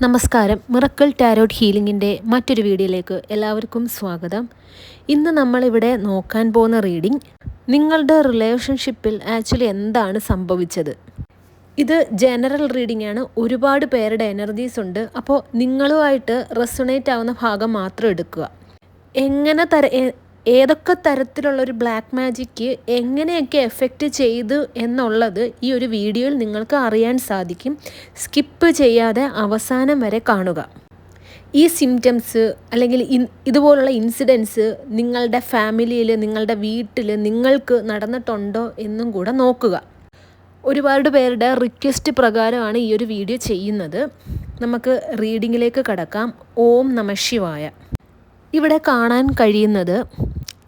നമസ്കാരം. Miracle tarot ഹീലിംഗിൻ്റെ മറ്റൊരു വീഡിയോയിലേക്ക് എല്ലാവർക്കും സ്വാഗതം. ഇന്ന് നമ്മളിവിടെ നോക്കാൻ പോകുന്ന റീഡിംഗ് നിങ്ങളുടെ റിലേഷൻഷിപ്പിൽ ആക്ച്വലി എന്താണ് സംഭവിച്ചത്. ഇത് ജനറൽ റീഡിംഗ് ആണ്. ഒരുപാട് പേരുടെ എനർജീസ് ഉണ്ട്. അപ്പോൾ നിങ്ങളുമായിട്ട് റെസൊണേറ്റ് ആവുന്ന ഭാഗം മാത്രം എടുക്കുക. ഏതൊക്കെ തരത്തിലുള്ളൊരു ബ്ലാക്ക് മാജിക്ക് എങ്ങനെയൊക്കെ എഫക്റ്റ് ചെയ്തു എന്നുള്ളത് ഈ ഒരു വീഡിയോയിൽ നിങ്ങൾക്ക് അറിയാൻ സാധിക്കും. സ്കിപ്പ് ചെയ്യാതെ അവസാനം വരെ കാണുക. ഈ സിംറ്റംസ് അല്ലെങ്കിൽ ഇതുപോലുള്ള ഇൻസിഡൻസ് നിങ്ങളുടെ ഫാമിലിയിൽ, നിങ്ങളുടെ വീട്ടിൽ നിങ്ങൾക്ക് നടന്നിട്ടുണ്ടോ എന്നും കൂടെ നോക്കുക. ഒരുപാട് പേരുടെ റിക്വസ്റ്റ് പ്രകാരമാണ് ഈ ഒരു വീഡിയോ ചെയ്യുന്നത്. നമുക്ക് റീഡിങ്ങിലേക്ക് കടക്കാം. ഓം നമഃ ശിവായ. ഇവിടെ കാണാൻ കഴിയുന്നത്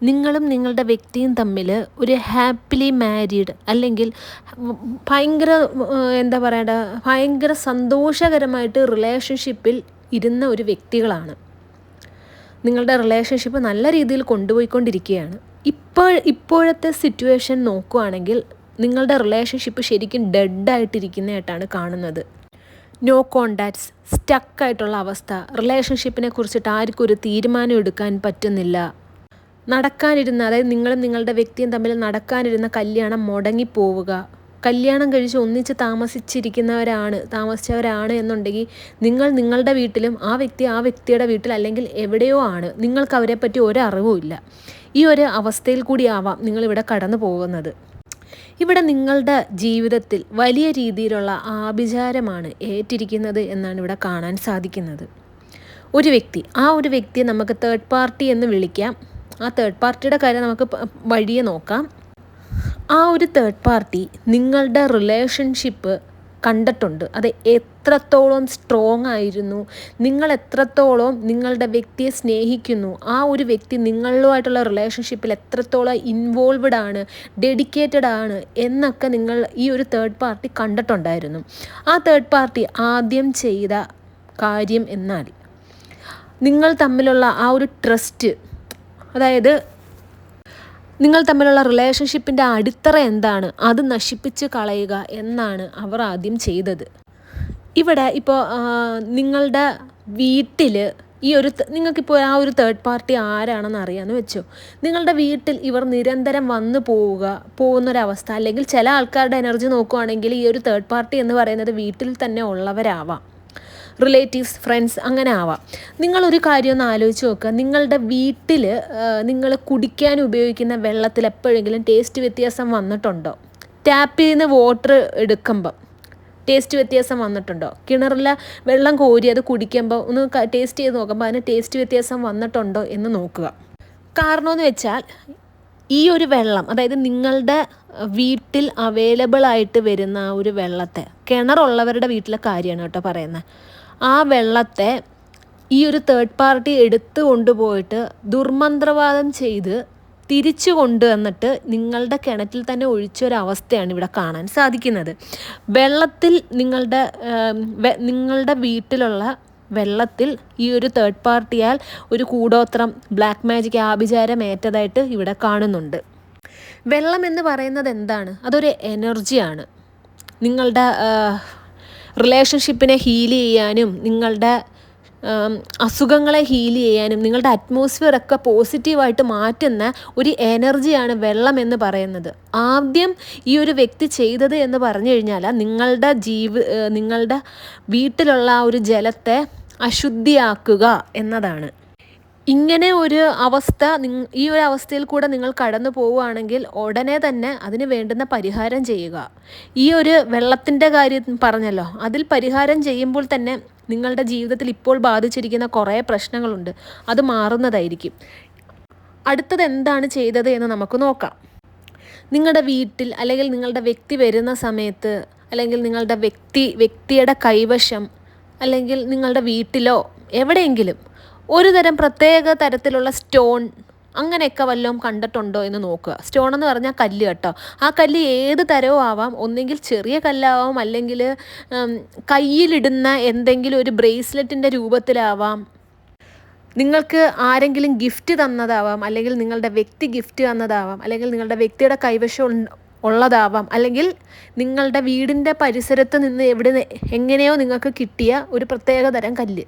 നിങ്ങളും നിങ്ങളുടെ വ്യക്തിയും തമ്മിൽ ഒരു ഹാപ്പിലി മാരീഡ് അല്ലെങ്കിൽ ഭയങ്കര സന്തോഷകരമായിട്ട് റിലേഷൻഷിപ്പിൽ ഇരുന്ന ഒരു വ്യക്തികളാണ്. നിങ്ങളുടെ റിലേഷൻഷിപ്പ് നല്ല രീതിയിൽ കൊണ്ടുപോയിക്കൊണ്ടിരിക്കുകയാണ്. ഇപ്പോഴത്തെ സിറ്റുവേഷൻ നോക്കുകയാണെങ്കിൽ നിങ്ങളുടെ റിലേഷൻഷിപ്പ് ശരിക്കും ഡെഡായിട്ടിരിക്കുന്നതായിട്ടാണ് കാണുന്നത്. നോ കോണ്ടാക്ട്സ്, സ്റ്റക്കായിട്ടുള്ള അവസ്ഥ, റിലേഷൻഷിപ്പിനെ കുറിച്ചിട്ട് ആർക്കും ഒരു തീരുമാനം എടുക്കാൻ പറ്റുന്നില്ല. അതായത് നിങ്ങളും നിങ്ങളുടെ വ്യക്തിയും തമ്മിൽ നടക്കാനിരുന്ന കല്യാണം മുടങ്ങിപ്പോവുക. കല്യാണം കഴിച്ച് ഒന്നിച്ച് താമസിച്ചവരാണ് എന്നുണ്ടെങ്കിൽ നിങ്ങൾ നിങ്ങളുടെ വീട്ടിലും ആ വ്യക്തിയുടെ വീട്ടിൽ അല്ലെങ്കിൽ എവിടെയോ ആണ്. നിങ്ങൾക്ക് അവരെ പറ്റി ഒരറിവുമില്ല. ഈ ഒരു അവസ്ഥയിൽ കൂടിയാവാം നിങ്ങളിവിടെ കടന്നു പോകുന്നത്. ഇവിടെ നിങ്ങളുടെ ജീവിതത്തിൽ വലിയ രീതിയിലുള്ള ആഭിചാരമാണ് ഏറ്റിരിക്കുന്നത് എന്നാണ് ഇവിടെ കാണാൻ സാധിക്കുന്നത്. ഒരു വ്യക്തിയെ നമുക്ക് തേർഡ് പാർട്ടി എന്ന് വിളിക്കാം. ആ തേർഡ് പാർട്ടിയുടെ കാര്യം നമുക്ക് വഴിയെ നോക്കാം. ആ ഒരു തേർഡ് പാർട്ടി നിങ്ങളുടെ റിലേഷൻഷിപ്പ് കണ്ടിട്ടുണ്ട്. അത് എത്രത്തോളം സ്ട്രോങ് ആയിരുന്നു, നിങ്ങൾ എത്രത്തോളം നിങ്ങളുടെ വ്യക്തിയെ സ്നേഹിക്കുന്നു, ആ ഒരു വ്യക്തി നിങ്ങളുമായിട്ടുള്ള റിലേഷൻഷിപ്പിൽ എത്രത്തോളം ഇൻവോൾവ്ഡ് ആണ്, ഡെഡിക്കേറ്റഡ് ആണ് എന്നൊക്കെ നിങ്ങൾ ഈ ഒരു തേർഡ് പാർട്ടി കണ്ടിട്ടുണ്ടായിരുന്നു. ആ തേർഡ് പാർട്ടി ആദ്യം ചെയ്ത കാര്യം എന്നാൽ നിങ്ങൾ തമ്മിലുള്ള ആ ഒരു ട്രസ്റ്റ്, അതായത് നിങ്ങൾ തമ്മിലുള്ള റിലേഷൻഷിപ്പിൻ്റെ അടിത്തറ എന്താണ് അത് നശിപ്പിച്ച് കളയുക എന്നാണ് അവർ ആദ്യം ചെയ്തത്. ഇവിടെ ഇപ്പോൾ നിങ്ങളുടെ വീട്ടിൽ നിങ്ങൾക്കിപ്പോൾ ആ ഒരു തേർഡ് പാർട്ടി ആരാണെന്ന് അറിയാമെന്ന് വെച്ചോ. നിങ്ങളുടെ വീട്ടിൽ ഇവർ നിരന്തരം വന്നു പോകുന്നൊരവസ്ഥ, അല്ലെങ്കിൽ ചില ആൾക്കാരുടെ എനർജി നോക്കുകയാണെങ്കിൽ ഈ ഒരു തേർഡ് പാർട്ടി എന്ന് പറയുന്നത് വീട്ടിൽ തന്നെ ഉള്ളവരാവാം, റിലേറ്റീവ്സ്, ഫ്രണ്ട്സ്, അങ്ങനെ ആവാം. നിങ്ങളൊരു കാര്യം ഒന്ന് ആലോചിച്ച് നോക്കുക. നിങ്ങളുടെ വീട്ടിൽ നിങ്ങൾ കുടിക്കാൻ ഉപയോഗിക്കുന്ന വെള്ളത്തിൽ എപ്പോഴെങ്കിലും ടേസ്റ്റ് വ്യത്യാസം വന്നിട്ടുണ്ടോ? ടാപ്പിൽ നിന്ന് വാട്ടർ എടുക്കുമ്പം ടേസ്റ്റ് വ്യത്യാസം വന്നിട്ടുണ്ടോ? കിണറിലെ വെള്ളം കോരി അത് കുടിക്കുമ്പോൾ ഒന്ന് ടേസ്റ്റ് ചെയ്ത് നോക്കുമ്പോൾ അതിന് ടേസ്റ്റ് വ്യത്യാസം വന്നിട്ടുണ്ടോ എന്ന് നോക്കുക. കാരണമെന്ന് വെച്ചാൽ ഈ ഒരു വെള്ളം, അതായത് നിങ്ങളുടെ വീട്ടിൽ അവൈലബിൾ ആയിട്ട് വരുന്ന ആ ഒരു വെള്ളത്തെ, കിണറുള്ളവരുടെ വീട്ടിലെ കാര്യമാണ് കേട്ടോ പറയുന്നത്, ആ വെള്ളത്തെ ഈ ഒരു തേർഡ് പാർട്ടി എടുത്തു കൊണ്ടുപോയിട്ട് ദുർമന്ത്രവാദം ചെയ്ത് തിരിച്ചു കൊണ്ടുവന്നിട്ട് നിങ്ങളുടെ കിണറ്റിൽ തന്നെ ഒഴിച്ചൊരവസ്ഥയാണ് ഇവിടെ കാണാൻ സാധിക്കുന്നത്. വെള്ളത്തിൽ നിങ്ങളുടെ വീട്ടിലുള്ള വെള്ളത്തിൽ ഈ ഒരു തേർഡ് പാർട്ടിയാൽ ഒരു കൂടോത്രം, ബ്ലാക്ക് മാജിക്, ആഭിചാരം ഏറ്റതായിട്ട് ഇവിടെ കാണുന്നുണ്ട്. വെള്ളം എന്ന് പറയുന്നത് എന്താണ്? അതൊരു എനർജിയാണ്. നിങ്ങളുടെ റിലേഷൻഷിപ്പിനെ ഹീൽ ചെയ്യാനും നിങ്ങളുടെ അസുഖങ്ങളെ ഹീൽ ചെയ്യാനും നിങ്ങളുടെ അറ്റ്മോസ്ഫിയറൊക്കെ പോസിറ്റീവായിട്ട് മാറ്റുന്ന ഒരു എനർജിയാണ് വെള്ളം എന്ന് പറയുന്നത്. ആദ്യം ഈ ഒരു വ്യക്തി ചെയ്തത് എന്ന് പറഞ്ഞു കഴിഞ്ഞാൽ നിങ്ങളുടെ വീട്ടിലുള്ള ആ ഒരു ജലത്തെ അശുദ്ധിയാക്കുക എന്നതാണ്. ഇങ്ങനെ ഒരു അവസ്ഥ, ഈ ഒരു അവസ്ഥയിൽ കൂടെ നിങ്ങൾ കടന്നു പോവുകയാണെങ്കിൽ ഉടനെ തന്നെ അതിന് വേണ്ടുന്ന പരിഹാരം ചെയ്യുക. ഈ ഒരു വെള്ളത്തിൻ്റെ കാര്യം പറഞ്ഞല്ലോ, അതിൽ പരിഹാരം ചെയ്യുമ്പോൾ തന്നെ നിങ്ങളുടെ ജീവിതത്തിൽ ഇപ്പോൾ ബാധിച്ചിരിക്കുന്ന കുറേ പ്രശ്നങ്ങളുണ്ട്, അത് മാറുന്നതായിരിക്കും. അടുത്തത് എന്താണ് ചെയ്തത് എന്ന് നമുക്ക് നോക്കാം. നിങ്ങളുടെ വീട്ടിൽ അല്ലെങ്കിൽ നിങ്ങളുടെ വ്യക്തി വരുന്ന സമയത്ത്, അല്ലെങ്കിൽ നിങ്ങളുടെ വ്യക്തിയുടെ കൈവശം, അല്ലെങ്കിൽ നിങ്ങളുടെ വീട്ടിലോ എവിടെയെങ്കിലും ഒരു പ്രത്യേക തരത്തിലുള്ള സ്റ്റോൺ അങ്ങനെയൊക്കെ വല്ലതും കണ്ടിട്ടുണ്ടോ എന്ന് നോക്കുക. സ്റ്റോൺ എന്ന് പറഞ്ഞാൽ കല്ല് കേട്ടോ. ആ കല്ല് ഏത് തരവും ആവാം. ഒന്നെങ്കിൽ ചെറിയ കല്ലാവാം, അല്ലെങ്കിൽ കയ്യിലിടുന്ന എന്തെങ്കിലും ഒരു ബ്രേസ്ലെറ്റിൻ്റെ രൂപത്തിലാവാം, നിങ്ങൾക്ക് ആരെങ്കിലും ഗിഫ്റ്റ് തന്നതാവാം, അല്ലെങ്കിൽ നിങ്ങളുടെ വ്യക്തി ഗിഫ്റ്റ് തന്നതാവാം, അല്ലെങ്കിൽ നിങ്ങളുടെ വ്യക്തിയുടെ കൈവശം ഉള്ളതാവാം, അല്ലെങ്കിൽ നിങ്ങളുടെ വീടിൻ്റെ പരിസരത്ത് നിന്ന് എങ്ങനെയോ നിങ്ങൾക്ക് കിട്ടിയ ഒരു പ്രത്യേക തരം കല്ല്.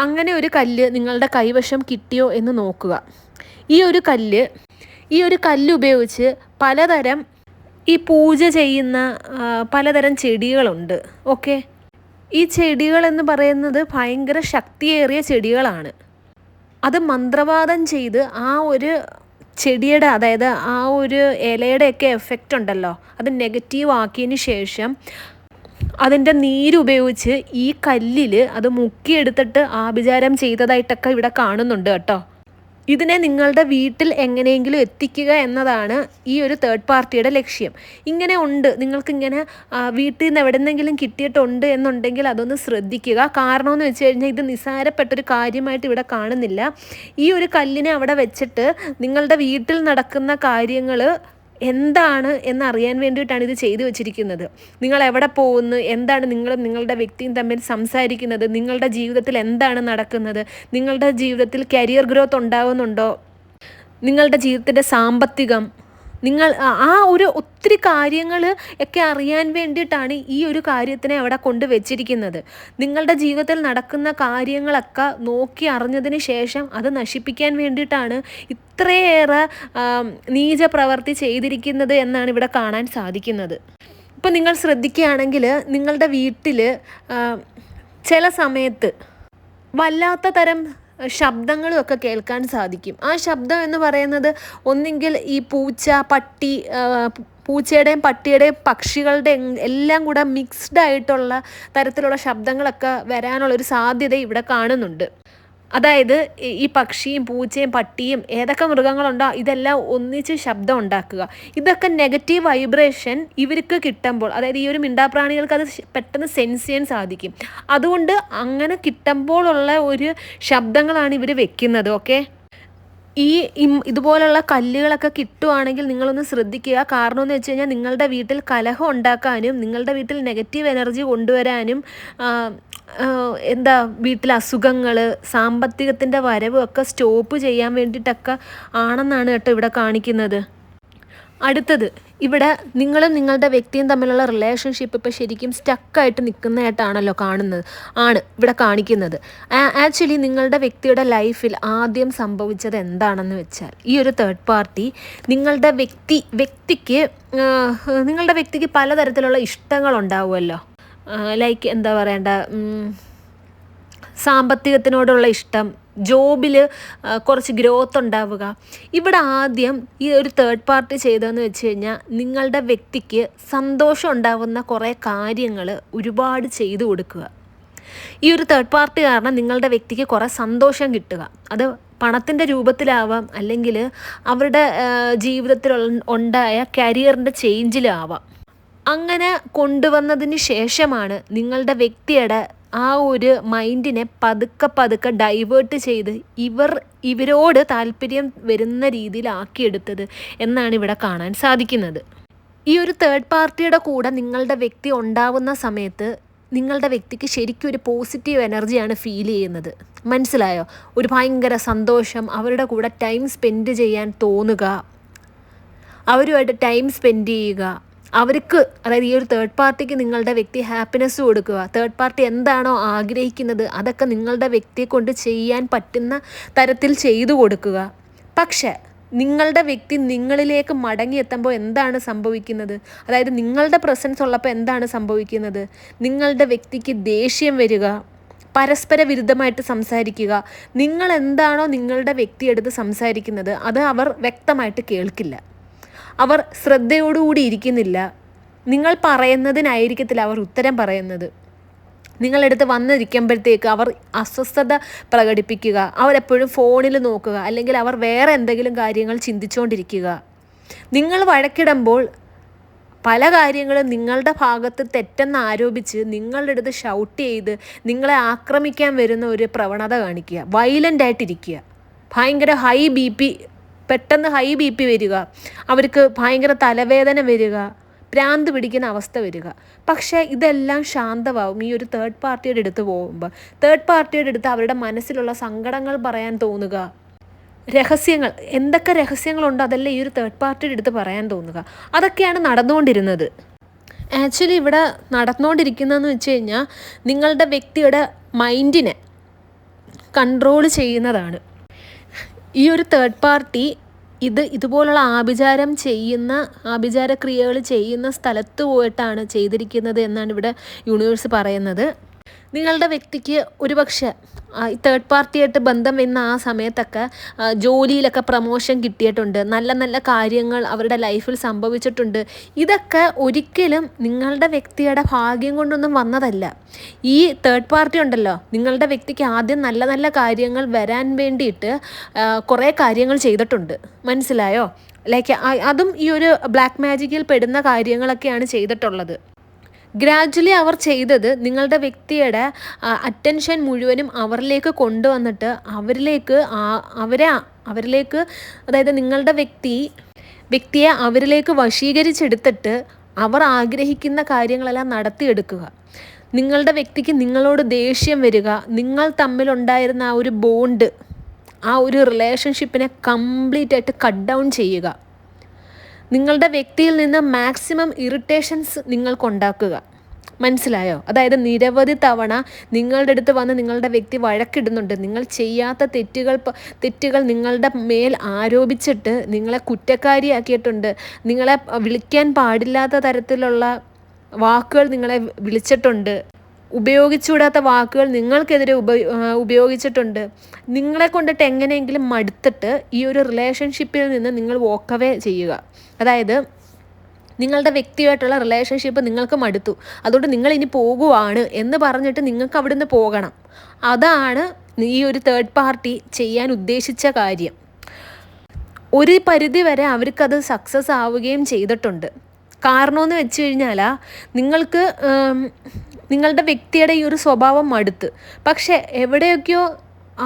അങ്ങനെ ഒരു കല്ല് നിങ്ങളുടെ കൈവശം കിട്ടിയോ എന്ന് നോക്കുക. ഈ ഒരു കല്ല് ഉപയോഗിച്ച് പലതരം ഈ പൂജ ചെയ്യുന്ന പലതരം ചെടികളുണ്ട്. ഓക്കെ, ഈ ചെടികൾ എന്ന് പറയുന്നത് ഭയങ്കര ശക്തിയേറിയ ചെടികളാണ്. അത് മന്ത്രവാദം ചെയ്ത് ആ ഒരു ചെടിയുടെ, അതായത് ആ ഒരു ഇലയുടെയൊക്കെ എഫക്റ്റ് ഉണ്ടല്ലോ, അത് നെഗറ്റീവ് ആക്കിയതിന് ശേഷം അതിൻ്റെ നീരുപയോഗിച്ച് ഈ കല്ലിൽ അത് മുക്കിയെടുത്തിട്ട് ആഭിചാരം ചെയ്തതായിട്ടൊക്കെ ഇവിടെ കാണുന്നുണ്ട് കേട്ടോ. ഇതിനെ നിങ്ങളുടെ വീട്ടിൽ എങ്ങനെയെങ്കിലും എത്തിക്കുക എന്നതാണ് ഈ ഒരു തേർഡ് പാർട്ടിയുടെ ലക്ഷ്യം. ഇങ്ങനെ ഉണ്ട്, നിങ്ങൾക്കിങ്ങനെ വീട്ടിൽ നിന്ന് എവിടെന്നെങ്കിലും കിട്ടിയിട്ടുണ്ട് എന്നുണ്ടെങ്കിൽ അതൊന്ന് ശ്രദ്ധിക്കുക. കാരണമെന്ന് വെച്ച് കഴിഞ്ഞാൽ ഇത് നിസ്സാരപ്പെട്ടൊരു കാര്യമായിട്ട് ഇവിടെ കാണുന്നില്ല. ഈ ഒരു കല്ലിനെ അവിടെ വെച്ചിട്ട് നിങ്ങളുടെ വീട്ടിൽ നടക്കുന്ന കാര്യങ്ങൾ എന്താണ് എന്നറിയാൻ വേണ്ടിയിട്ടാണ് ഇത് ചെയ്തു വച്ചിരിക്കുന്നത്. നിങ്ങൾ എവിടെ പോകുന്നു, എന്താണ് നിങ്ങളുടെ വ്യക്തിയും തമ്മിൽ സംസാരിക്കുന്നത്, നിങ്ങളുടെ ജീവിതത്തിൽ എന്താണ് നടക്കുന്നത്, നിങ്ങളുടെ ജീവിതത്തിൽ കരിയർ ഗ്രോത്ത് ഉണ്ടാകുന്നുണ്ടോ, നിങ്ങളുടെ ജീവിതത്തിൻ്റെ സാമ്പത്തികം, നിങ്ങൾ ആ ഒരു ഒത്തിരി കാര്യങ്ങൾ ഒക്കെ അറിയാൻ വേണ്ടിയിട്ടാണ് ഈ ഒരു കാര്യത്തിനെ അവിടെ കൊണ്ട് വെച്ചിരിക്കുന്നത്. നിങ്ങളുടെ ജീവിതത്തിൽ നടക്കുന്ന കാര്യങ്ങളൊക്കെ നോക്കി അറിഞ്ഞതിന് ശേഷം അത് നശിപ്പിക്കാൻ വേണ്ടിയിട്ടാണ് ഇത്രയേറെ നീച പ്രവൃത്തി ചെയ്തിരിക്കുന്നത് എന്നാണ് ഇവിടെ കാണാൻ സാധിക്കുന്നത്. ഇപ്പം നിങ്ങൾ ശ്രദ്ധിക്കുകയാണെങ്കിൽ നിങ്ങളുടെ വീട്ടിൽ ചില സമയത്ത് വല്ലാത്ത തരം ശബ്ദങ്ങളും ഒക്കെ കേൾക്കാൻ സാധിക്കും. ആ ശബ്ദം എന്ന് പറയുന്നത് ഒന്നെങ്കിൽ ഈ പൂച്ചയുടെയും പട്ടിയുടെയും പക്ഷികളുടെയും എല്ലാം കൂടെ മിക്സ്ഡ് ആയിട്ടുള്ള തരത്തിലുള്ള ശബ്ദങ്ങളൊക്കെ വരാനുള്ളൊരു സാധ്യത ഇവിടെ കാണുന്നുണ്ട്. അതായത് ഈ പക്ഷിയും പൂച്ചയും പട്ടിയും ഏതൊക്കെ മൃഗങ്ങളുണ്ടോ ഇതെല്ലാം ഒന്നിച്ച് ശബ്ദം ഉണ്ടാക്കുക. ഇതൊക്കെ നെഗറ്റീവ് വൈബ്രേഷൻ ഇവർക്ക് കിട്ടുമ്പോൾ, അതായത് ഈ ഒരു മിണ്ടാപ്രാണികൾക്ക് അത് പെട്ടെന്ന് സെൻസ് ചെയ്യാൻ സാധിക്കും. അതുകൊണ്ട് അങ്ങനെ കിട്ടുമ്പോഴുള്ള ഒരു ശബ്ദങ്ങളാണ് ഇവർ വെക്കുന്നത്. ഓക്കെ, ഇതുപോലുള്ള കല്ലുകളൊക്കെ കിട്ടുവാണെങ്കിൽ നിങ്ങളൊന്ന് ശ്രദ്ധിക്കുക. കാരണം എന്ന് വെച്ച് കഴിഞ്ഞാൽ നിങ്ങളുടെ വീട്ടിൽ കലഹം ഉണ്ടാക്കാനും നിങ്ങളുടെ വീട്ടിൽ നെഗറ്റീവ് എനർജി കൊണ്ടുവരാനും വീട്ടിൽ അസുഖങ്ങൾ, സാമ്പത്തികത്തിൻ്റെ വരവും ഒക്കെ സ്റ്റോപ്പ് ചെയ്യാൻ വേണ്ടിയിട്ടൊക്കെ ആണെന്നാണ് കേട്ടോ ഇവിടെ കാണിക്കുന്നത്. അടുത്തത്, ഇവിടെ നിങ്ങളും നിങ്ങളുടെ വ്യക്തിയും തമ്മിലുള്ള റിലേഷൻഷിപ്പ് ഇപ്പോൾ ശരിക്കും സ്റ്റക്കായിട്ട് നിൽക്കുന്നതായിട്ടാണല്ലോ ഇവിടെ കാണിക്കുന്നത്. ആക്ച്വലി നിങ്ങളുടെ വ്യക്തിയുടെ ലൈഫിൽ ആദ്യം സംഭവിച്ചത് എന്താണെന്ന് വെച്ചാൽ, ഈ ഒരു തേർഡ് പാർട്ടി നിങ്ങളുടെ വ്യക്തിക്ക് പലതരത്തിലുള്ള ഇഷ്ടങ്ങളുണ്ടാവുമല്ലോ. ലൈക്ക് സാമ്പത്തികത്തിനോടുള്ള ഇഷ്ടം, ജോബിൽ കുറച്ച് ഗ്രോത്ത് ഉണ്ടാവുക. ഇവിടെ ആദ്യം ഈ ഒരു തേർഡ് പാർട്ടി ചെയ്തതെന്ന് വെച്ച് കഴിഞ്ഞാൽ നിങ്ങളുടെ വ്യക്തിക്ക് സന്തോഷം ഉണ്ടാവുന്ന കുറേ കാര്യങ്ങൾ ഒരുപാട് ചെയ്തു കൊടുക്കുക. ഈ ഒരു തേർഡ് പാർട്ടി കാരണം നിങ്ങളുടെ വ്യക്തിക്ക് കുറേ സന്തോഷം കിട്ടുക. അത് പണത്തിൻ്റെ രൂപത്തിലാവാം, അല്ലെങ്കിൽ അവരുടെ ജീവിതത്തിൽ ഉണ്ടായ കരിയറിൻ്റെ ചേഞ്ചിലാവാം. അങ്ങനെ കൊണ്ടുവന്നതിന് ശേഷമാണ് നിങ്ങളുടെ വ്യക്തിയുടെ ആ ഒരു മൈൻഡിനെ പതുക്കെ ഡൈവേർട്ട് ചെയ്ത് ഇവരോട് താല്പര്യം വരുന്ന രീതിയിലാക്കിയെടുത്തത് എന്നാണ് ഇവിടെ കാണാൻ സാധിക്കുന്നത്. ഈ ഒരു തേർഡ് പാർട്ടിയുടെ കൂടെ നിങ്ങളുടെ വ്യക്തി ഉണ്ടാവുന്ന സമയത്ത് നിങ്ങളുടെ വ്യക്തിക്ക് ശരിക്കും ഒരു പോസിറ്റീവ് എനർജിയാണ് ഫീൽ ചെയ്യുന്നത്. മനസ്സിലായോ? ഒരു ഭയങ്കര സന്തോഷം, അവരുടെ കൂടെ ടൈം സ്പെൻഡ് ചെയ്യാൻ തോന്നുക, അവരുമായിട്ട് ടൈം സ്പെൻഡ് ചെയ്യുക. അതായത് ഈ ഒരു തേർഡ് പാർട്ടിക്ക് നിങ്ങളുടെ വ്യക്തി ഹാപ്പിനെസ് കൊടുക്കുക. തേർഡ് പാർട്ടി എന്താണോ ആഗ്രഹിക്കുന്നത് അതൊക്കെ നിങ്ങളുടെ വ്യക്തിയെ കൊണ്ട് ചെയ്യാൻ പറ്റുന്ന തരത്തിൽ ചെയ്തു കൊടുക്കുക. പക്ഷേ നിങ്ങളുടെ വ്യക്തി നിങ്ങളിലേക്ക് മടങ്ങിയെത്തുമ്പോൾ എന്താണ് സംഭവിക്കുന്നത്? അതായത് നിങ്ങളുടെ പ്രസൻസ് ഉള്ളപ്പോൾ എന്താണ് സംഭവിക്കുന്നത്? നിങ്ങളുടെ വ്യക്തിക്ക് ദേഷ്യം വരിക, പരസ്പര വിരുദ്ധമായിട്ട് സംസാരിക്കുക. നിങ്ങൾ എന്താണോ നിങ്ങളുടെ വ്യക്തിയെടുത്ത് സംസാരിക്കുന്നത് അത് അവർ വ്യക്തമായിട്ട് കേൾക്കില്ല. അവർ ശ്രദ്ധയോടുകൂടി ഇരിക്കുന്നില്ല. നിങ്ങൾ പറയുന്നതിനായിരിക്കത്തില്ല അവർ ഉത്തരം പറയുന്നത്. നിങ്ങളെടുത്ത് വന്നിരിക്കുമ്പോഴത്തേക്ക് അവർ അസ്വസ്ഥത പ്രകടിപ്പിക്കുക, അവരെപ്പോഴും ഫോണിൽ നോക്കുക, അല്ലെങ്കിൽ അവർ വേറെ എന്തെങ്കിലും കാര്യങ്ങൾ ചിന്തിച്ചുകൊണ്ടിരിക്കുക. നിങ്ങൾ വഴക്കിടുമ്പോൾ പല കാര്യങ്ങളും നിങ്ങളുടെ ഭാഗത്ത് തെറ്റെന്ന് ആരോപിച്ച് നിങ്ങളുടെ അടുത്ത് ഷൗട്ട് ചെയ്ത് നിങ്ങളെ ആക്രമിക്കാൻ വരുന്ന ഒരു പ്രവണത കാണിക്കുക, വയലൻ്റ് ആയിട്ടിരിക്കുക, ഭയങ്കര പെട്ടെന്ന് ഹൈ ബി പി വരിക, അവർക്ക് ഭയങ്കര തലവേദന വരിക, ഭ്രാന്ത് പിടിക്കുന്ന അവസ്ഥ വരിക. പക്ഷേ ഇതെല്ലാം ശാന്തമാവും ഈ ഒരു തേർഡ് പാർട്ടിയുടെ അടുത്ത് പോകുമ്പോൾ. തേർഡ് പാർട്ടിയുടെ അടുത്ത് അവരുടെ മനസ്സിലുള്ള സങ്കടങ്ങൾ പറയാൻ തോന്നുക, രഹസ്യങ്ങൾ, എന്തൊക്കെ രഹസ്യങ്ങളുണ്ടോ അതെല്ലാം ഈ ഒരു തേർഡ് പാർട്ടിയുടെ അടുത്ത് പറയാൻ തോന്നുക. അതൊക്കെയാണ് നടന്നുകൊണ്ടിരുന്നത്. ആക്ച്വലി ഇവിടെ നടന്നുകൊണ്ടിരിക്കുന്നതെന്ന് വെച്ച് കഴിഞ്ഞാൽ നിങ്ങളുടെ വ്യക്തിയുടെ മൈൻഡിനെ കൺട്രോൾ ചെയ്യുന്നതാണ്. ഈ ഒരു തേർഡ് പാർട്ടി ഇതുപോലുള്ള ആഭിചാര ക്രിയകൾ ചെയ്യുന്ന സ്ഥലത്ത് പോയിട്ടാണ് ചെയ്തിരിക്കുന്നത് എന്നാണ് ഇവിടെ യൂണിവേഴ്സ് പറയുന്നത്. നിങ്ങളുടെ വ്യക്തിക്ക് ഒരുപക്ഷെ ഈ തേർഡ് പാർട്ടിയായിട്ട് ബന്ധം വരുന്ന ആ സമയത്തൊക്കെ ജോലിയിലൊക്കെ പ്രമോഷൻ കിട്ടിയിട്ടുണ്ട്, നല്ല നല്ല കാര്യങ്ങൾ അവരുടെ ലൈഫിൽ സംഭവിച്ചിട്ടുണ്ട്. ഇതൊക്കെ ഒരിക്കലും നിങ്ങളുടെ വ്യക്തിയുടെ ഭാഗ്യം കൊണ്ടൊന്നും വന്നതല്ല. ഈ തേർഡ് പാർട്ടി ഉണ്ടല്ലോ, നിങ്ങളുടെ വ്യക്തിക്ക് ആദ്യം നല്ല നല്ല കാര്യങ്ങൾ വരാൻ വേണ്ടിയിട്ട് കുറേ കാര്യങ്ങൾ ചെയ്തിട്ടുണ്ട്. മനസ്സിലായോ? ലൈക്ക് അതും ഈ ഒരു ബ്ലാക്ക് മാജിക്കിൽ പെടുന്ന കാര്യങ്ങളൊക്കെയാണ് ചെയ്തിട്ടുള്ളത്. ഗ്രാജ്വലി അവർ ചെയ്തത് നിങ്ങളുടെ വ്യക്തിയുടെ അറ്റൻഷൻ മുഴുവനും അവരിലേക്ക് കൊണ്ടുവന്നിട്ട് അവരിലേക്ക് അതായത് നിങ്ങളുടെ വ്യക്തിയെ അവരിലേക്ക് വശീകരിച്ചെടുത്തിട്ട് അവർ ആഗ്രഹിക്കുന്ന കാര്യങ്ങളെല്ലാം നടത്തിയെടുക്കുക. നിങ്ങളുടെ വ്യക്തിക്ക് നിങ്ങളോട് ദേഷ്യം വരിക, നിങ്ങൾ തമ്മിലുണ്ടായിരുന്ന ആ ഒരു ബോണ്ട്, ആ ഒരു റിലേഷൻഷിപ്പിനെ കംപ്ലീറ്റ് ആയിട്ട് കട്ട് ഡൗൺ ചെയ്യുക. നിങ്ങളുടെ വ്യക്തിയിൽ നിന്ന് മാക്സിമം ഇറിറ്റേഷൻസ് നിങ്ങൾക്കുണ്ടാക്കുക. മനസ്സിലായോ? അതായത് നിരവധി തവണ നിങ്ങളുടെ അടുത്ത് വന്ന് നിങ്ങളുടെ വ്യക്തി വഴക്കിടുന്നുണ്ട്, നിങ്ങൾ ചെയ്യാത്ത തെറ്റുകൾ നിങ്ങളുടെ മേൽ ആരോപിച്ചിട്ട് നിങ്ങളെ കുറ്റക്കാരിയാക്കിയിട്ടുണ്ട്, നിങ്ങളെ വിളിക്കാൻ പാടില്ലാത്ത തരത്തിലുള്ള വാക്കുകൾ നിങ്ങളെ വിളിച്ചിട്ടുണ്ട്, ഉപയോഗിച്ചുകൂടാത്ത വാക്കുകൾ നിങ്ങൾക്കെതിരെ ഉപയോഗിച്ചിട്ടുണ്ട്. നിങ്ങളെ കൊണ്ടിട്ട് എങ്ങനെയെങ്കിലും മടുത്തിട്ട് ഈ ഒരു റിലേഷൻഷിപ്പിൽ നിന്ന് നിങ്ങൾ വോക്കവേ ചെയ്യുക. അതായത് നിങ്ങളുടെ വ്യക്തിയായിട്ടുള്ള റിലേഷൻഷിപ്പ് നിങ്ങൾക്ക് മടുത്തു, അതുകൊണ്ട് നിങ്ങൾ ഇനി പോകുവാണ് എന്ന് പറഞ്ഞിട്ട് നിങ്ങൾക്ക് അവിടെ നിന്ന് പോകണം. അതാണ് ഈ ഒരു തേർഡ് പാർട്ടി ചെയ്യാൻ ഉദ്ദേശിച്ച കാര്യം. ഒരു പരിധി വരെ അവർക്കത് സക്സസ് ആവുകയും ചെയ്തിട്ടുണ്ട്. കാരണമെന്ന് വെച്ച് കഴിഞ്ഞാൽ നിങ്ങൾക്ക് നിങ്ങളുടെ വ്യക്തിയുടെ ഈ ഒരു സ്വഭാവം മടുത്ത്, പക്ഷേ എവിടെയൊക്കെയോ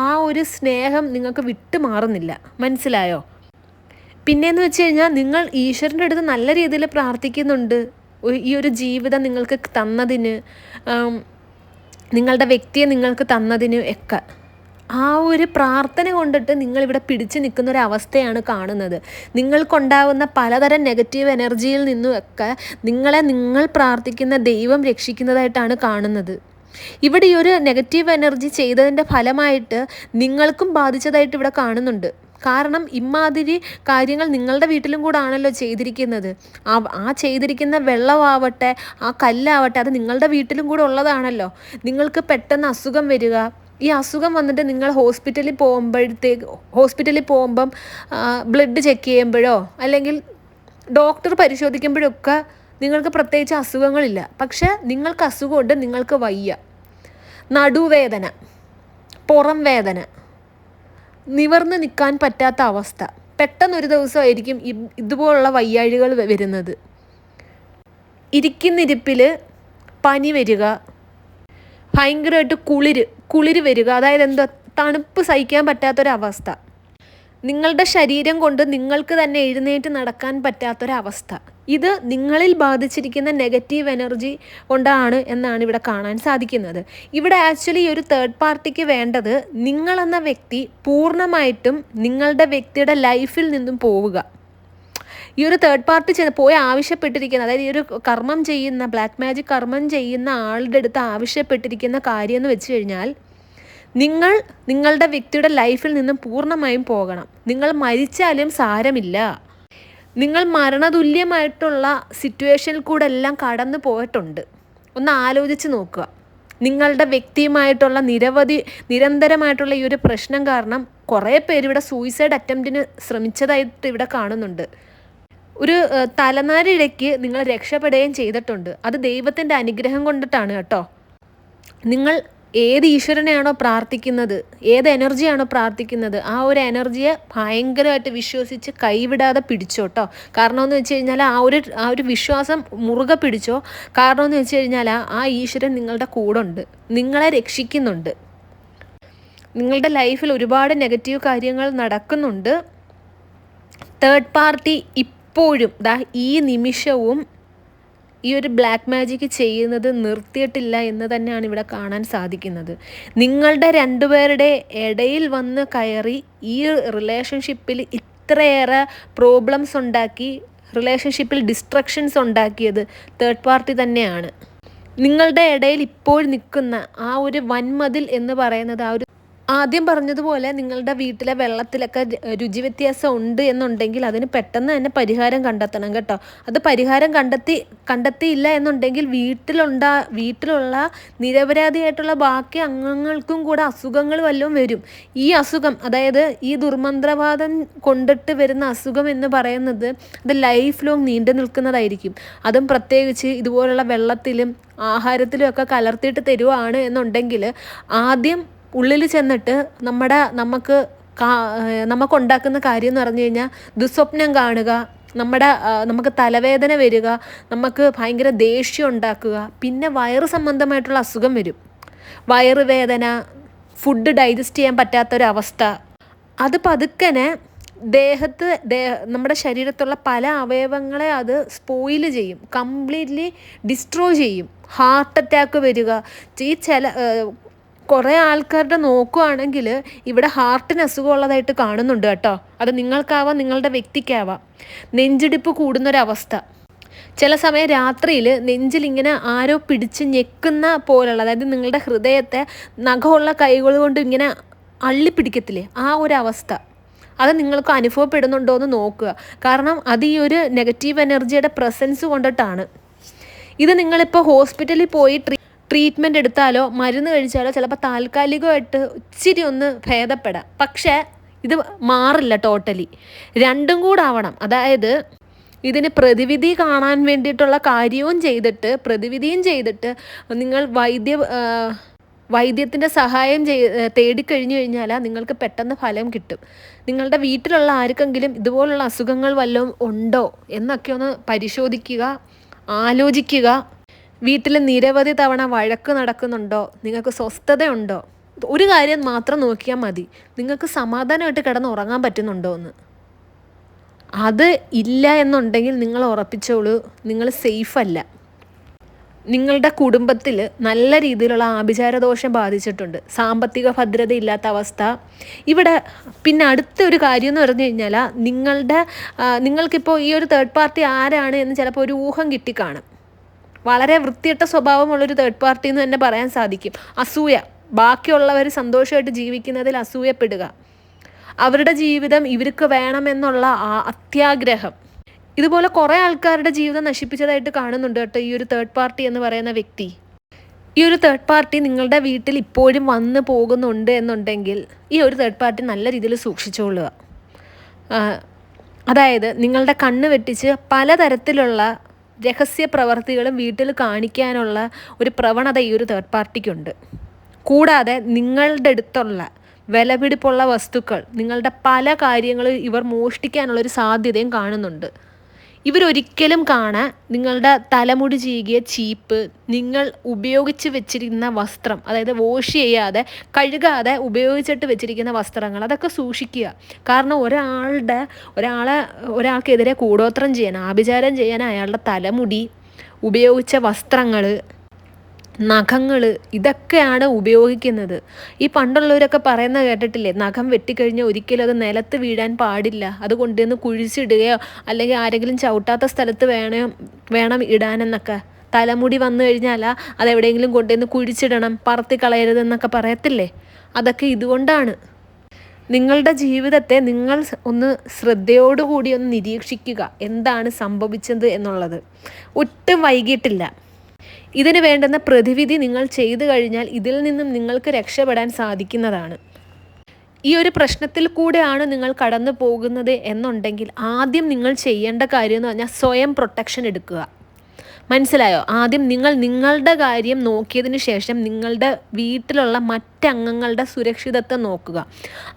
ആ ഒരു സ്നേഹം നിങ്ങൾക്ക് വിട്ടുമാറുന്നില്ല. മനസ്സിലായോ? പിന്നെയെന്ന് വെച്ച് കഴിഞ്ഞാൽ നിങ്ങൾ ഈശ്വരൻ്റെ അടുത്ത് നല്ല രീതിയിൽ പ്രാർത്ഥിക്കുന്നുണ്ട്. ഈ ഒരു ജീവിതം നിങ്ങൾക്ക് തന്നതിന്, നിങ്ങളുടെ വ്യക്തിയെ നിങ്ങൾക്ക് തന്നതിന് ഒക്കെ ആ ഒരു പ്രാർത്ഥന കൊണ്ടിട്ട് നിങ്ങളിവിടെ പിടിച്ചു നിൽക്കുന്ന ഒരു അവസ്ഥയാണ് കാണുന്നത്. നിങ്ങൾക്കുണ്ടാകുന്ന പലതരം നെഗറ്റീവ് എനർജിയിൽ നിന്നുമൊക്കെ നിങ്ങൾ പ്രാർത്ഥിക്കുന്ന ദൈവം രക്ഷിക്കുന്നതായിട്ടാണ് കാണുന്നത്. ഇവിടെ ഈ ഒരു നെഗറ്റീവ് എനർജി ചെയ്തതിൻ്റെ ഫലമായിട്ട് നിങ്ങൾക്കും ബാധിച്ചതായിട്ട് ഇവിടെ കാണുന്നുണ്ട്. കാരണം ഇമാതിരി കാര്യങ്ങൾ നിങ്ങളുടെ വീട്ടിലും കൂടെ ആണല്ലോ ചെയ്തിരിക്കുന്നത്. ആ ചെയ്തിരിക്കുന്ന വെള്ളമാവട്ടെ, ആ കല്ലാവട്ടെ, അത് നിങ്ങളുടെ വീട്ടിലും കൂടെ ഉള്ളതാണല്ലോ. നിങ്ങൾക്ക് പെട്ടെന്ന് അസുഖം വരിക, ഈ അസുഖം വന്നിട്ട് നിങ്ങൾ ഹോസ്പിറ്റലിൽ പോകുമ്പം ബ്ലഡ് ചെക്ക് ചെയ്യുമ്പോഴോ അല്ലെങ്കിൽ ഡോക്ടർ പരിശോധിക്കുമ്പോഴൊക്കെ നിങ്ങൾക്ക് പ്രത്യേകിച്ച് അസുഖങ്ങളില്ല, പക്ഷെ നിങ്ങൾക്ക് അസുഖമുണ്ട്, നിങ്ങൾക്ക് വയ്യ, നടുവേദന, പുറം വേദന, നിവർന്ന് നിൽക്കാൻ പറ്റാത്ത അവസ്ഥ. പെട്ടെന്നൊരു ദിവസമായിരിക്കും ഇതുപോലുള്ള വയ്യാഴികൾ വരുന്നത്. ഇരിക്കുന്നിരിപ്പിൽ പനി വരിക, ഭയങ്കരമായിട്ട് കുളിര് വരിക, അതായത് എന്താ തണുപ്പ് സഹിക്കാൻ പറ്റാത്തൊരവസ്ഥ, നിങ്ങളുടെ ശരീരം കൊണ്ട് നിങ്ങൾക്ക് തന്നെ എഴുന്നേറ്റ് നടക്കാൻ പറ്റാത്തൊരവസ്ഥ. ഇത് നിങ്ങളിൽ ബാധിച്ചിരിക്കുന്ന നെഗറ്റീവ് എനർജി കൊണ്ടാണ് എന്നാണ് ഇവിടെ കാണാൻ സാധിക്കുന്നത്. ഇവിടെ ആക്ച്വലി ഒരു തേർഡ് പാർട്ടിക്ക് വേണ്ടത് നിങ്ങളെന്ന വ്യക്തി പൂർണ്ണമായിട്ടും നിങ്ങളുടെ വ്യക്തിയുടെ ലൈഫിൽ നിന്നും പോവുക. ഈ ഒരു തേർഡ് പാർട്ടി പോയി ആവശ്യപ്പെട്ടിരിക്കുന്ന, അതായത് ഈ ഒരു കർമ്മം ചെയ്യുന്ന, ബ്ലാക്ക് മാജിക് കർമ്മം ചെയ്യുന്ന ആളുടെ അടുത്ത് ആവശ്യപ്പെട്ടിരിക്കുന്ന കാര്യം എന്ന് വെച്ച് കഴിഞ്ഞാൽ നിങ്ങളുടെ വ്യക്തിയുടെ ലൈഫിൽ നിന്നും പൂർണ്ണമായും പോകണം. നിങ്ങൾ മരിച്ചാലും സാരമില്ല. നിങ്ങൾ മരണതുല്യമായിട്ടുള്ള സിറ്റുവേഷനിൽ കൂടെ എല്ലാം കടന്നു പോയിട്ടുണ്ട്. ഒന്ന് ആലോചിച്ച് നോക്കുക. നിങ്ങളുടെ വ്യക്തിയുമായിട്ടുള്ള നിരന്തരമായിട്ടുള്ള ഈ ഒരു പ്രശ്നം കാരണം കുറേ പേര് ഇവിടെ സൂയിസൈഡ് അറ്റംപ്റ്റിന് ശ്രമിച്ചതായിട്ട് ഇവിടെ കാണുന്നുണ്ട്. ഒരു തലനാരിഴയ്ക്ക് നിങ്ങൾ രക്ഷപ്പെടുകയും ചെയ്തിട്ടുണ്ട്. അത് ദൈവത്തിൻ്റെ അനുഗ്രഹം കൊണ്ടിട്ടാണ് കേട്ടോ. നിങ്ങൾ ഏത് ഈശ്വരനെയാണോ പ്രാർത്ഥിക്കുന്നത്, ഏത് എനർജിയാണോ പ്രാർത്ഥിക്കുന്നത്, ആ ഒരു എനർജിയെ ഭയങ്കരമായിട്ട് വിശ്വസിച്ച് കൈവിടാതെ പിടിച്ചോ കേട്ടോ. കാരണമെന്ന് വെച്ച് കഴിഞ്ഞാൽ ആ ഒരു വിശ്വാസം മുറുകെ പിടിച്ചോ. കാരണമെന്ന് വെച്ച് കഴിഞ്ഞാൽ ആ ഈശ്വരൻ നിങ്ങളുടെ കൂടെ ഉണ്ട്, നിങ്ങളെ രക്ഷിക്കുന്നുണ്ട്. നിങ്ങളുടെ ലൈഫിൽ ഒരുപാട് നെഗറ്റീവ് കാര്യങ്ങൾ നടക്കുന്നുണ്ട്. തേർഡ് പാർട്ടി ഇപ്പോഴും ഈ നിമിഷവും ഈ ഒരു ബ്ലാക്ക് മാജിക് ചെയ്യുന്നത് നിർത്തിയിട്ടില്ല എന്ന് തന്നെയാണ് ഇവിടെ കാണാൻ സാധിക്കുന്നത്. നിങ്ങളുടെ രണ്ടുപേരുടെ ഇടയിൽ വന്ന് കയറി ഈ റിലേഷൻഷിപ്പിൽ ഇത്രയേറെ പ്രോബ്ലംസ് ഉണ്ടാക്കി, റിലേഷൻഷിപ്പിൽ ഡിസ്ട്രക്ഷൻസ് ഉണ്ടാക്കിയത് തേർഡ് പാർട്ടി തന്നെയാണ്. നിങ്ങളുടെ ഇടയിൽ ഇപ്പോൾ നിൽക്കുന്ന ആ ഒരു വൻമതിൽ എന്ന് പറയുന്നത് ആ ഒരു ആദ്യം പറഞ്ഞതുപോലെ നിങ്ങളുടെ വീട്ടിലെ വെള്ളത്തിലൊക്കെ രുചി വ്യത്യാസം ഉണ്ട് എന്നുണ്ടെങ്കിൽ അതിന് പെട്ടെന്ന് തന്നെ പരിഹാരം കണ്ടെത്തണം കേട്ടോ. അത് പരിഹാരം കണ്ടെത്തിയില്ല എന്നുണ്ടെങ്കിൽ വീട്ടിലുള്ള നിരപരാധിയായിട്ടുള്ള ബാക്കി അംഗങ്ങൾക്കും കൂടെ അസുഖങ്ങൾ വല്ലതും വരും. ഈ അസുഖം, അതായത് ഈ ദുർമന്ത്രവാദം കൊണ്ടിട്ട് വരുന്ന അസുഖം എന്ന് പറയുന്നത് അത് ലൈഫ് ലോങ് നീണ്ടു നിൽക്കുന്നതായിരിക്കും. അതും പ്രത്യേകിച്ച് ഇതുപോലുള്ള വെള്ളത്തിലും ആഹാരത്തിലും ഒക്കെ കലർത്തിയിട്ട് തരുവാണ് എന്നുണ്ടെങ്കിൽ ആദ്യം ഉള്ളിൽ ചെന്നിട്ട് നമുക്കുണ്ടാക്കുന്ന കാര്യം എന്ന് പറഞ്ഞു കഴിഞ്ഞാൽ ദുസ്വപ്നം കാണുക, നമുക്ക് തലവേദന വരിക, നമുക്ക് ഭയങ്കര ദേഷ്യം ഉണ്ടാക്കുക, പിന്നെ വയറ് സംബന്ധമായിട്ടുള്ള അസുഖം വരും. വയറുവേദന, ഫുഡ് ഡൈജസ്റ്റ് ചെയ്യാൻ പറ്റാത്തൊരവസ്ഥ, അത് പതുക്കനെ നമ്മുടെ ശരീരത്തുള്ള പല അവയവങ്ങളെ അത് സ്പോയിൽ ചെയ്യും, കംപ്ലീറ്റ്ലി ഡിസ്ട്രോയ് ചെയ്യും. ഹാർട്ട് അറ്റാക്ക് വരിക. ഈ കുറേ ആൾക്കാരുടെ നോക്കുകയാണെങ്കിൽ ഇവിടെ ഹാർട്ടിന് അസുഖമുള്ളതായിട്ട് കാണുന്നുണ്ട് കേട്ടോ. അത് നിങ്ങൾക്കാവാം, നിങ്ങളുടെ വ്യക്തിക്കാവാം. നെഞ്ചിടിപ്പ് കൂടുന്നൊരവസ്ഥ, ചില സമയം രാത്രിയിൽ നെഞ്ചിലിങ്ങനെ ആരോ പിടിച്ച് ഞെക്കുന്ന പോലുള്ള, അതായത് നിങ്ങളുടെ ഹൃദയത്തെ നഖമുള്ള കൈകൾ കൊണ്ട് ഇങ്ങനെ അള്ളിപ്പിടിക്കത്തില്ലേ, ആ ഒരു അവസ്ഥ, അത് നിങ്ങൾക്ക് അനുഭവപ്പെടുന്നുണ്ടോ എന്ന് നോക്കുക. കാരണം അത് ഈ ഒരു നെഗറ്റീവ് എനർജിയുടെ പ്രസൻസ് കൊണ്ടിട്ടാണ്. ഇത് നിങ്ങളിപ്പോൾ ഹോസ്പിറ്റലിൽ പോയി ട്രീറ്റ്മെൻറ്റ് എടുത്താലോ മരുന്ന് കഴിച്ചാലോ ചിലപ്പോൾ താൽക്കാലികമായിട്ട് ഇച്ചിരി ഒന്ന് ഭേദപ്പെടാം. പക്ഷേ ഇത് മാറില്ല ടോട്ടലി. രണ്ടും കൂടെ ആവണം. അതായത് ഇതിന് പ്രതിവിധി കാണാൻ വേണ്ടിയിട്ടുള്ള പ്രതിവിധിയും ചെയ്തിട്ട് നിങ്ങൾ വൈദ്യത്തിൻ്റെ സഹായം തേടിക്കഴിഞ്ഞു കഴിഞ്ഞാൽ നിങ്ങൾക്ക് പെട്ടെന്ന് ഫലം കിട്ടും. നിങ്ങളുടെ വീട്ടിലുള്ള ആർക്കെങ്കിലും ഇതുപോലുള്ള അസുഖങ്ങൾ വല്ലതും ഉണ്ടോ എന്നൊക്കെ ഒന്ന് പരിശോധിക്കുക, ആലോചിക്കുക. വീട്ടിൽ നിരവധി തവണ വഴക്ക് നടക്കുന്നുണ്ടോ, നിങ്ങൾക്ക് സ്വസ്ഥതയുണ്ടോ, ഒരു കാര്യം മാത്രം നോക്കിയാൽ മതി, നിങ്ങൾക്ക് സമാധാനമായിട്ട് കിടന്ന് ഉറങ്ങാൻ പറ്റുന്നുണ്ടോ എന്ന്. അത് ഇല്ല എന്നുണ്ടെങ്കിൽ നിങ്ങൾ ഉറപ്പിച്ചോളൂ, നിങ്ങൾ സേഫല്ല. നിങ്ങളുടെ കുടുംബത്തിൽ നല്ല രീതിയിലുള്ള ആഭിചാരദോഷം ബാധിച്ചിട്ടുണ്ട്, സാമ്പത്തിക ഭദ്രത ഇല്ലാത്ത അവസ്ഥ. ഇവിടെ പിന്നെ അടുത്തൊരു കാര്യം എന്ന് പറഞ്ഞു കഴിഞ്ഞാൽ നിങ്ങൾക്കിപ്പോൾ ഈ ഒരു തേർഡ് പാർട്ടി ആരാണ് എന്ന് ചിലപ്പോൾ ഒരു ഊഹം കിട്ടിക്കാണും. വളരെ വൃത്തികെട്ട സ്വഭാവമുള്ളൊരു തേർഡ് പാർട്ടി എന്ന് തന്നെ പറയാൻ സാധിക്കും. അസൂയ, ബാക്കിയുള്ളവർ സന്തോഷമായിട്ട് ജീവിക്കുന്നതിൽ അസൂയപ്പെടുക, അവരുടെ ജീവിതം ഇവർക്ക് വേണമെന്നുള്ള അത്യാഗ്രഹം, ഇതുപോലെ കുറേ ആൾക്കാരുടെ ജീവിതം നശിപ്പിച്ചതായിട്ട് കാണുന്നുണ്ട് കേട്ടോ ഈ ഒരു തേർഡ് പാർട്ടി എന്ന് പറയുന്ന വ്യക്തി. ഈ ഒരു തേർഡ് പാർട്ടി നിങ്ങളുടെ വീട്ടിൽ ഇപ്പോഴും വന്ന് പോകുന്നുണ്ട് എന്നുണ്ടെങ്കിൽ ഈ ഒരു തേർഡ് പാർട്ടി നല്ല രീതിയിൽ സൂക്ഷിച്ചുകൊള്ളുക. അതായത് നിങ്ങളുടെ കണ്ണ് വെട്ടിച്ച് പലതരത്തിലുള്ള രഹസ്യ പ്രവർത്തികളും വീട്ടിൽ കാണിക്കാനുള്ള ഒരു പ്രവണത ഈ ഒരു തേർഡ് പാർട്ടിക്കുണ്ട്. കൂടാതെ നിങ്ങളുടെ അടുത്തുള്ള വിലപിടിപ്പുള്ള വസ്തുക്കൾ, നിങ്ങളുടെ പല കാര്യങ്ങളും ഇവർ മോഷ്ടിക്കാനുള്ളൊരു സാധ്യതയും കാണുന്നുണ്ട്. ഇവരൊരിക്കലും കാണാൻ നിങ്ങളുടെ തലമുടി ചീകിയ ചീപ്പ്, നിങ്ങൾ ഉപയോഗിച്ച് വെച്ചിരിക്കുന്ന വസ്ത്രം, അതായത് വാഷ് ചെയ്യാതെ കഴുകാതെ ഉപയോഗിച്ചിട്ട് വെച്ചിരിക്കുന്ന വസ്ത്രങ്ങൾ, അതൊക്കെ സൂക്ഷിക്കുക. കാരണം ഒരാൾക്കെതിരെ കൂടോത്രം ചെയ്യാൻ, ആഭിചാരം ചെയ്യാൻ അയാളുടെ തലമുടി, ഉപയോഗിച്ച വസ്ത്രങ്ങൾ, നഖങ്ങൾ, ഇതൊക്കെയാണ് ഉപയോഗിക്കുന്നത്. ഈ പണ്ടുള്ളവരൊക്കെ പറയുന്നത് കേട്ടിട്ടില്ലേ, നഖം വെട്ടിക്കഴിഞ്ഞാൽ ഒരിക്കലും അത് നിലത്ത് വീഴാൻ പാടില്ല, അത് കൊണ്ടുവന്ന് കുഴിച്ചിടുകയോ അല്ലെങ്കിൽ ആരെങ്കിലും ചവിട്ടാത്ത സ്ഥലത്ത് വേണം ഇടാനെന്നൊക്കെ. തലമുടി വന്നു കഴിഞ്ഞാൽ അതെവിടെയെങ്കിലും കൊണ്ടുവന്ന് കുഴിച്ചിടണം, പറത്തി കളയരുതെന്നൊക്കെ പറയത്തില്ലേ. അതൊക്കെ ഇതുകൊണ്ടാണ്. നിങ്ങളുടെ ജീവിതത്തെ നിങ്ങൾ ഒന്ന് ശ്രദ്ധയോടുകൂടി ഒന്ന് നിരീക്ഷിക്കുക, എന്താണ് സംഭവിച്ചത് എന്നുള്ളത്. ഒട്ടും വൈകിട്ടില്ല. ഇതിന് വേണ്ടുന്ന പ്രതിവിധി നിങ്ങൾ ചെയ്തു കഴിഞ്ഞാൽ ഇതിൽ നിന്നും നിങ്ങൾക്ക് രക്ഷപ്പെടാൻ സാധിക്കുന്നതാണ്. ഈ ഒരു പ്രശ്നത്തിൽ കൂടെയാണ് നിങ്ങൾ കടന്നു പോകുന്നത് എന്നുണ്ടെങ്കിൽ ആദ്യം നിങ്ങൾ ചെയ്യേണ്ട കാര്യം എന്ന് പറഞ്ഞാൽ സ്വയം പ്രൊട്ടക്ഷൻ എടുക്കുക. മനസ്സിലായോ? ആദ്യം നിങ്ങളുടെ കാര്യം നോക്കിയതിന് ശേഷം നിങ്ങളുടെ വീട്ടിലുള്ള മറ്റംഗങ്ങളുടെ സുരക്ഷിതത്വം നോക്കുക.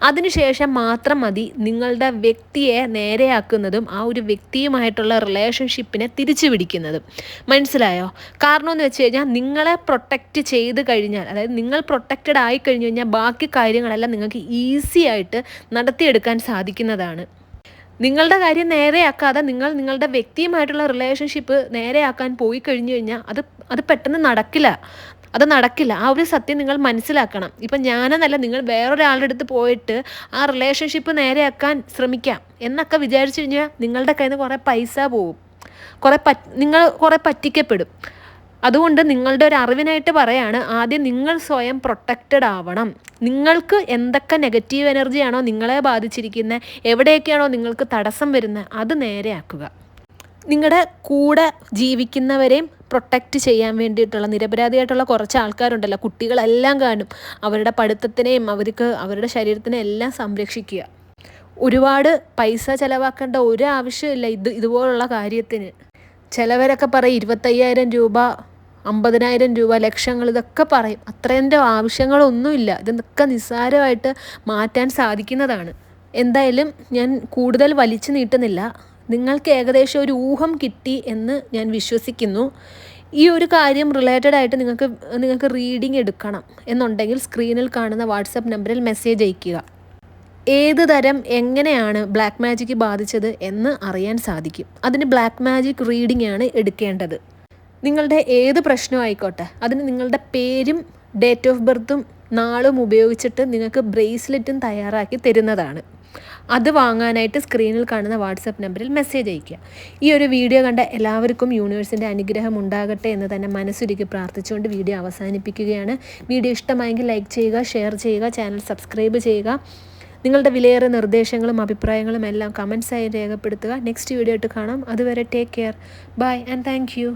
അതിനുശേഷം മാത്രം മതി നിങ്ങളുടെ വ്യക്തിയെ നേരെയാക്കുന്നതും ആ ഒരു വ്യക്തിയുമായിട്ടുള്ള റിലേഷൻഷിപ്പിനെ തിരിച്ചു പിടിക്കുന്നതും. മനസ്സിലായോ? കാരണം എന്ന് വെച്ച് കഴിഞ്ഞാൽ നിങ്ങളെ പ്രൊട്ടക്റ്റ് ചെയ്ത് കഴിഞ്ഞാൽ, അതായത് നിങ്ങൾ പ്രൊട്ടക്റ്റഡ് ആയി കഴിഞ്ഞു കഴിഞ്ഞാൽ ബാക്കി കാര്യങ്ങളെല്ലാം നിങ്ങൾക്ക് ഈസി ആയിട്ട് നടത്തിയെടുക്കാൻ സാധിക്കുന്നതാണ്. നിങ്ങളുടെ കാര്യം നേരെയാക്കാതെ നിങ്ങളുടെ വ്യക്തിയുമായിട്ടുള്ള റിലേഷൻഷിപ്പ് നേരെയാക്കാൻ പോയി കഴിഞ്ഞു കഴിഞ്ഞാൽ അത് പെട്ടെന്ന് നടക്കില്ല. ആ ഒരു സത്യം നിങ്ങൾ മനസ്സിലാക്കണം. ഇപ്പം ഞാനെന്നല്ല, നിങ്ങൾ വേറൊരാളുടെ അടുത്ത് പോയിട്ട് ആ റിലേഷൻഷിപ്പ് നേരെയാക്കാൻ ശ്രമിക്കാം എന്നൊക്കെ വിചാരിച്ചു കഴിഞ്ഞാൽ നിങ്ങളുടെ കയ്യിൽ നിന്ന് കുറേ പൈസ പോവും, നിങ്ങൾ കുറേ പറ്റിക്കപ്പെടും. അതുകൊണ്ട് നിങ്ങളുടെ ഒരു അറിവിനായിട്ട് പറയാണ്, ആദ്യം നിങ്ങൾ സ്വയം പ്രൊട്ടക്റ്റഡ് ആവണം. നിങ്ങൾക്ക് എന്തൊക്കെ നെഗറ്റീവ് എനർജിയാണോ നിങ്ങളെ ബാധിച്ചിരിക്കുന്നത്, എവിടെയൊക്കെയാണോ നിങ്ങൾക്ക് തടസ്സം വരുന്നത്, അത് നേരെയാക്കുക. നിങ്ങളുടെ കൂടെ ജീവിക്കുന്നവരെയും പ്രൊട്ടക്റ്റ് ചെയ്യാൻ വേണ്ടിയിട്ടുള്ള നിരപരാധിയായിട്ടുള്ള കുറച്ച് ആൾക്കാരുണ്ടല്ലോ, കുട്ടികളെല്ലാം കാണും. അവരുടെ പഠിത്തത്തിനെയും അവരുടെ ശരീരത്തിനെയും എല്ലാം സംരക്ഷിക്കുക. ഒരുപാട് പൈസ ചിലവാക്കേണ്ട ഒരു ആവശ്യമില്ല ഇതുപോലുള്ള കാര്യത്തിന്. ചിലവരൊക്കെ പറയും 25,000 രൂപ, 50,000 രൂപ, ലക്ഷങ്ങൾ, ഇതൊക്കെ പറയും. അത്രേൻ്റെ ആവശ്യങ്ങളൊന്നുമില്ല. ഇതൊക്കെ നിസ്സാരമായിട്ട് മാറ്റാൻ സാധിക്കുന്നതാണ്. എന്തായാലും ഞാൻ കൂടുതൽ വലിച്ചു നീട്ടുന്നില്ല. നിങ്ങൾക്ക് ഏകദേശം ഒരു ഊഹം കിട്ടി എന്ന് ഞാൻ വിശ്വസിക്കുന്നു. ഈ ഒരു കാര്യം റിലേറ്റഡ് ആയിട്ട് നിങ്ങൾക്ക് റീഡിംഗ് എടുക്കണം എന്നുണ്ടെങ്കിൽ സ്ക്രീനിൽ കാണുന്ന വാട്സപ്പ് നമ്പറിൽ മെസ്സേജ് അയയ്ക്കുക. ഏത് തരം എങ്ങനെയാണ് ബ്ലാക്ക് മാജിക്ക് ബാധിച്ചത് എന്ന് അറിയാൻ സാധിക്കും. അതിന് ബ്ലാക്ക് മാജിക് റീഡിംഗ് ആണ് എടുക്കേണ്ടത്. നിങ്ങളുടെ ഏത് പ്രശ്നമായിക്കോട്ടെ, അതിന് നിങ്ങളുടെ പേരും ഡേറ്റ് ഓഫ് ബർത്തും നാളും ഉപയോഗിച്ചിട്ട് നിങ്ങൾക്ക് ബ്രേസ്ലെറ്റും തയ്യാറാക്കി തരുന്നതാണ്. അത് വാങ്ങാനായിട്ട് സ്ക്രീനിൽ കാണുന്ന വാട്സപ്പ് നമ്പറിൽ മെസ്സേജ് അയയ്ക്കുക. ഈ ഒരു വീഡിയോ കണ്ട എല്ലാവർക്കും യൂണിവേഴ്സിൻ്റെ അനുഗ്രഹം ഉണ്ടാകട്ടെ എന്ന് തന്നെ മനസ്സുരുക്കി പ്രാർത്ഥിച്ചുകൊണ്ട് വീഡിയോ അവസാനിപ്പിക്കുകയാണ്. വീഡിയോ ഇഷ്ടമായെങ്കിൽ ലൈക്ക് ചെയ്യുക, ഷെയർ ചെയ്യുക, ചാനൽ സബ്സ്ക്രൈബ് ചെയ്യുക. നിങ്ങളുടെ വിലയേറിയ നിർദ്ദേശങ്ങളും അഭിപ്രായങ്ങളും എല്ലാം കമൻസായി രേഖപ്പെടുത്തുക. നെക്സ്റ്റ് വീഡിയോ ആയിട്ട് കാണാം. അതുവരെ take care, bye and thank U.